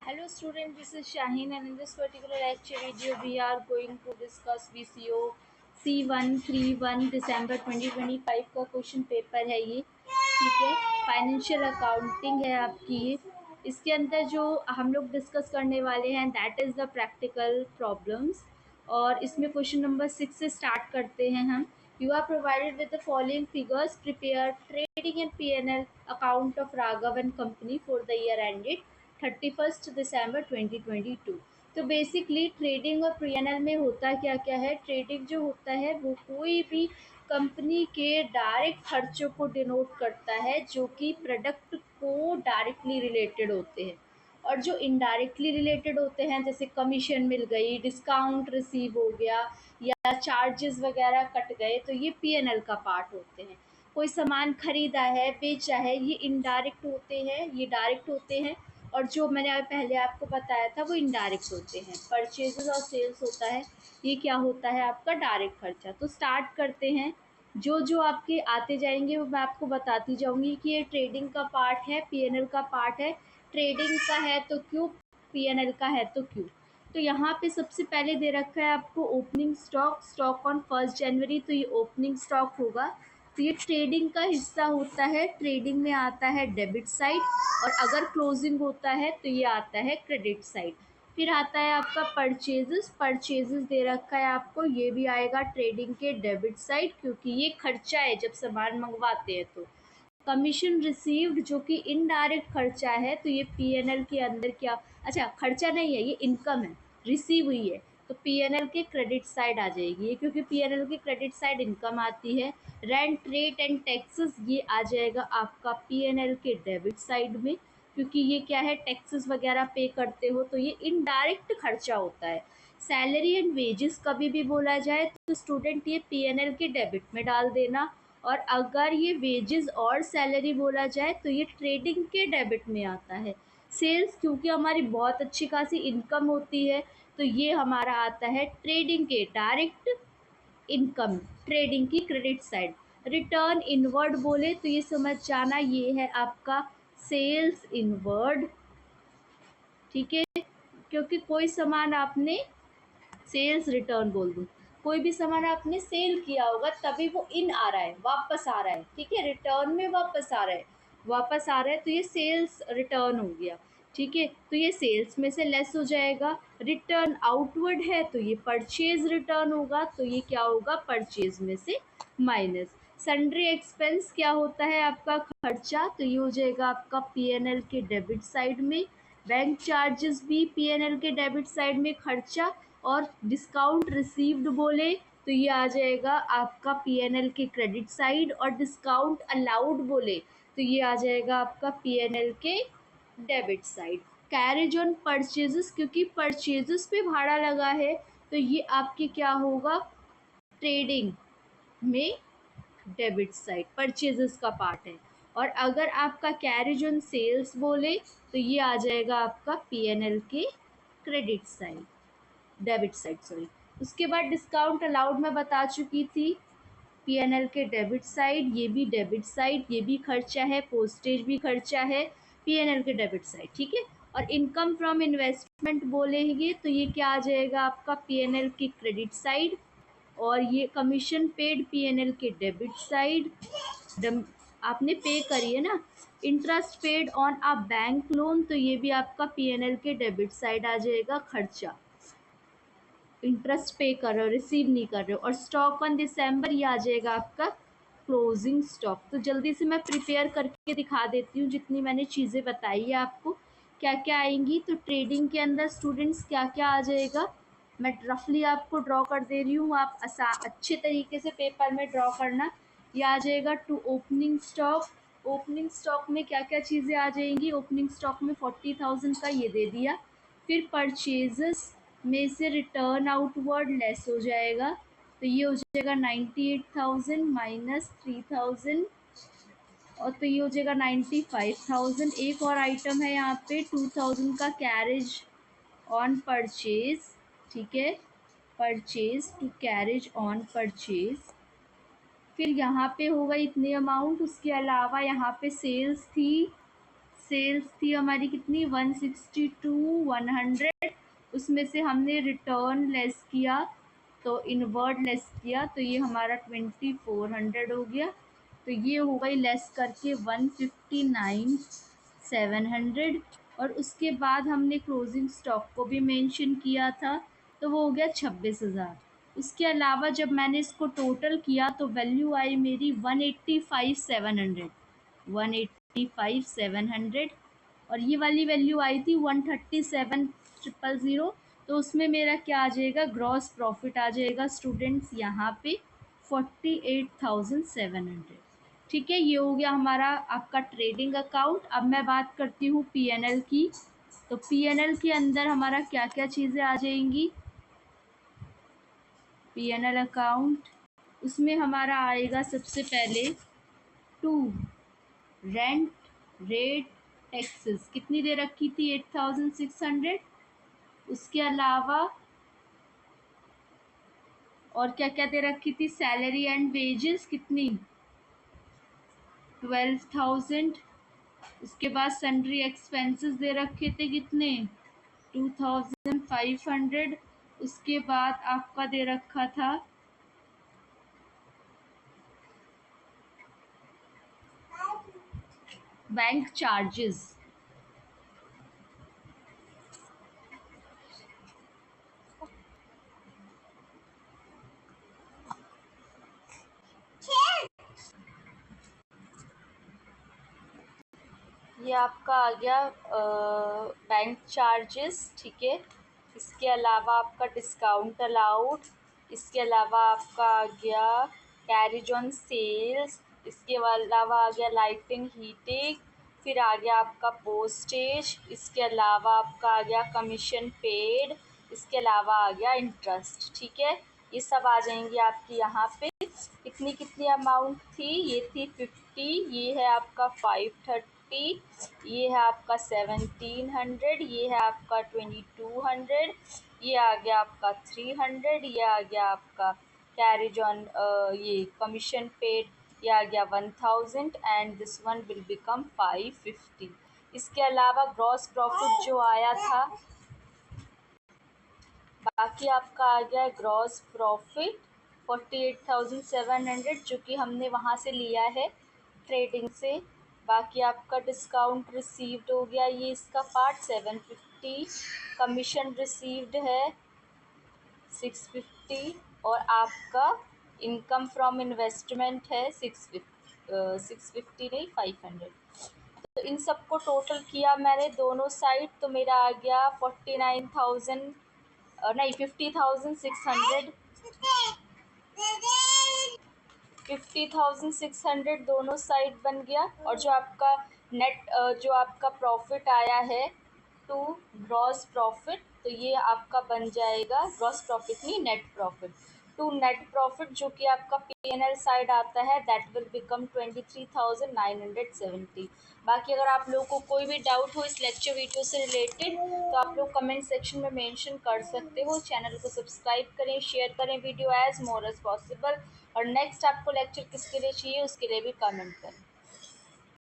Hello student, this is Shaheen and in this particular lecture video we are going to discuss VCO C131 दिसंबर 2025 का question paper है ये। ठीक है, financial accounting है आपकी ये। इसके अंदर जो हम लोग डिस्कस करने वाले हैं that is the practical problems. और इसमें क्वेश्चन नंबर 6 से स्टार्ट करते हैं हम। You are provided with the following figures, prepare trading and P&L account of Raghav and company for the year ended 31 December 2022। तो बेसिकली ट्रेडिंग और P&L में होता क्या क्या है। ट्रेडिंग जो होता है वो कोई भी कंपनी के डायरेक्ट खर्चों को डिनोट करता है जो कि प्रोडक्ट को डायरेक्टली रिलेटेड होते हैं, और जो इनडायरेक्टली रिलेटेड होते हैं जैसे कमीशन मिल गई, डिस्काउंट रिसीव हो गया या चार्जेस वगैरह कट गए, तो ये P&L का पार्ट होते हैं। कोई सामान खरीदा है, बेचा है, ये इनडायरेक्ट होते हैं, ये डायरेक्ट होते हैं। और जो मैंने पहले आपको बताया था वो इनडायरेक्ट होते हैं। परचेजेस और सेल्स होता है, ये क्या होता है आपका डायरेक्ट खर्चा। तो स्टार्ट करते हैं। जो जो आपके आते जाएंगे वो मैं आपको बताती जाऊंगी कि ये ट्रेडिंग का पार्ट है, P&L का पार्ट है। ट्रेडिंग का है तो क्यों, P&L का है तो क्यों। तो यहाँ पे सबसे पहले दे रखा है आपको ओपनिंग स्टॉक, स्टॉक ऑन 1 जनवरी, तो ये ओपनिंग स्टॉक होगा। तो ये ट्रेडिंग का हिस्सा होता है, ट्रेडिंग में आता है डेबिट साइड, और अगर क्लोजिंग होता है तो ये आता है क्रेडिट साइड। फिर आता है आपका परचेजेस, परचेजेस दे रखा है आपको, ये भी आएगा ट्रेडिंग के डेबिट साइड क्योंकि ये खर्चा है जब सामान मंगवाते हैं तो। कमीशन रिसीव्ड जो कि इनडायरेक्ट खर्चा है, तो ये P&L के अंदर क्या, अच्छा खर्चा नहीं है, ये इनकम है, रिसीव हुई है, तो P&L के क्रेडिट साइड आ जाएगी ये, क्योंकि P&L के क्रेडिट साइड इनकम आती है। रेंट, रेट एंड टैक्सेस ये आ जाएगा आपका P&L के डेबिट साइड में, क्योंकि ये क्या है, टैक्सेस वगैरह पे करते हो, तो ये इनडायरेक्ट खर्चा होता है। सैलरी एंड वेजेस कभी भी बोला जाए तो स्टूडेंट ये P&L के डेबिट में डाल देना, और अगर ये वेजेस और सैलरी बोला जाए तो ये ट्रेडिंग के डेबिट में आता है। सेल्स क्योंकि हमारी बहुत अच्छी खासी इनकम होती है, तो ये हमारा आता है ट्रेडिंग के डायरेक्ट इनकम, ट्रेडिंग की क्रेडिट साइड। रिटर्न इनवर्ड बोले तो ये समझ जाना, ये है आपका सेल्स इनवर्ड। ठीक है, क्योंकि कोई सामान आपने सेल्स रिटर्न बोल दूँ, कोई भी सामान आपने सेल किया होगा तभी वो इन आ रहा है, वापस आ रहा है। ठीक है, रिटर्न में वापस आ रहा है, वापस आ रहा है, तो ये सेल्स रिटर्न हो गया। ठीक है, तो ये सेल्स में से लेस हो जाएगा। रिटर्न आउटवर्ड है तो ये परचेज रिटर्न होगा, तो ये क्या होगा, परचेज में से माइनस। सन्ड्री एक्सपेंस क्या होता है आपका खर्चा, तो ये हो जाएगा आपका P&L के डेबिट साइड में। बैंक चार्जेस भी P&L के डेबिट साइड में खर्चा। और डिस्काउंट रिसीव्ड बोले तो ये आ जाएगा आपका P&L के क्रेडिट साइड, और डिस्काउंट अलाउड बोले तो ये आ जाएगा आपका P&L के debit side. Carriage on purchases, क्योंकि परचेजेस पे भाड़ा लगा है तो ये आपके क्या होगा, ट्रेडिंग में डेबिट साइड, परचेजेस का पार्ट है। और अगर आपका कैरेज ऑन सेल्स बोले तो ये आ जाएगा आपका P&L के credit side, debit side sorry. उसके बाद डिस्काउंट अलाउड मैं बता चुकी थी, P&L के डेबिट साइड, ये भी डेबिट साइड, ये भी खर्चा है, पोस्टेज भी खर्चा है, P&L के डेबिट साइड। ठीक है, और इनकम फ्रॉम इन्वेस्टमेंट बोलेंगे तो ये क्या आ जाएगा आपका P&L की क्रेडिट साइड, और ये कमीशन पेड P&L के डेबिट साइड, आपने पे करी है ना। Interest paid on a bank loan, तो ये भी आपका P&L के डेबिट साइड आ जाएगा, खर्चा, इंटरेस्ट पे कर रहे हो, रिसीव नहीं कर रहे हो। और स्टॉक ऑन दिसंबर ये आ जाएगा आपका क्लोजिंग स्टॉक। तो जल्दी से मैं प्रिपेयर करके दिखा देती हूँ जितनी मैंने चीज़ें बताई है आपको क्या क्या आएंगी। तो ट्रेडिंग के अंदर स्टूडेंट्स क्या क्या आ जाएगा, मैं रफली आपको ड्रॉ कर दे रही हूँ, आप अच्छे तरीके से पेपर में ड्रॉ करना। ये आ जाएगा to opening stock, opening stock में क्या क्या चीज़ें आ जाएंगी, ओपनिंग स्टॉक में 40,000 का ये दे दिया। फिर परचेजेस में से रिटर्न आउटवर्ड लेस हो जाएगा, तो ये हो जाएगा 98,000 माइनस 3,000, और तो ये हो जाएगा 95,000। एक और आइटम है यहाँ पे 2,000 का कैरेज ऑन परचेज। ठीक है, purchase to carriage on purchase. फिर यहाँ पे होगा इतने अमाउंट, उसके अलावा यहाँ पे सेल्स थी, सेल्स थी हमारी कितनी 162 100, उसमें से हमने रिटर्न लेस किया तो इनवर्ड लेस किया तो ये हमारा 2400 हो गया। तो ये हो गई लेस करके 159,700 और उसके बाद हमने क्लोजिंग स्टॉक को भी मेंशन किया था तो वो हो गया 26,000। उसके अलावा जब मैंने इसको टोटल किया तो वैल्यू आई मेरी 185,700, 185,700 और ये वाली वैल्यू आई थी 137,000। तो उसमें मेरा क्या आ जाएगा, ग्रॉस प्रॉफिट आ जाएगा स्टूडेंट्स यहाँ पे 48,700। ठीक है, ये हो गया हमारा आपका ट्रेडिंग अकाउंट। अब मैं बात करती हूँ पीएनएल की। तो पीएनएल के अंदर हमारा क्या क्या चीज़ें आ जाएंगी, पीएनएल अकाउंट उसमें हमारा आएगा सबसे पहले टू रेंट रेट टैक्सेस कितनी दे रखी थी 8,600। उसके अलावा और क्या क्या दे रखी थी, सैलरी एंड वेजेस कितनी 12,000। उसके बाद सन्ड्री एक्सपेंसेस दे रखे थे कितने 2,500। उसके बाद आपका दे रखा था बैंक चार्जेस। ये आपका आ गया बैंक चार्जेस, ठीक है। इसके अलावा आपका डिस्काउंट अलाउड, इसके अलावा आपका आ गया कैरेज ऑन सेल्स, इसके अलावा आ गया लाइटिंग हीटिंग, फिर आ गया आपका पोस्टेज, इसके अलावा आपका आ गया कमीशन पेड, इसके अलावा आ गया इंटरेस्ट। ठीक है, ये सब आ जाएंगे आपकी यहाँ पे। कितनी कितनी अमाउंट थी, ये थी 50, ये है आपका 530, ये है आपका 1700, ये है आपका 2200, ये आ गया आपका 300, ये आ गया आपका कैरेज ऑन ये कमीशन पेड, ये आ गया 1000 and this one will become 550। इसके अलावा ग्रॉस प्रॉफिट जो आया था, बाकी आपका आ गया ग्रॉस प्रॉफिट 48,700 जो कि हमने वहाँ से लिया है ट्रेडिंग से। बाकी आपका डिस्काउंट रिसीव्ड हो गया, ये इसका पार्ट 750, कमीशन रिसीव्ड है 650 और आपका इनकम फ्रॉम इन्वेस्टमेंट है 650 नहीं 500। तो इन सबको टोटल किया मैंने दोनों साइड तो मेरा आ गया 49,000 नहीं 50,600, 50,600 दोनों साइड बन गया। और जो आपका नेट जो आपका प्रॉफिट आया है टू ग्रॉस प्रॉफिट, तो ये आपका बन जाएगा ग्रॉस प्रॉफिट नहीं net profit to net profit जो कि आपका पीएनएल साइड आता है, दैट विल बिकम 23,970। बाकी अगर आप लोगों को कोई भी डाउट हो इस लेक्चर वीडियो से रिलेटेड तो आप लोग कमेंट सेक्शन में मेंशन कर सकते हो। चैनल को सब्सक्राइब करें, शेयर करें video as more as possible और नेक्स्ट आपको लेक्चर किसके लिए चाहिए उसके लिए भी कमेंट करें।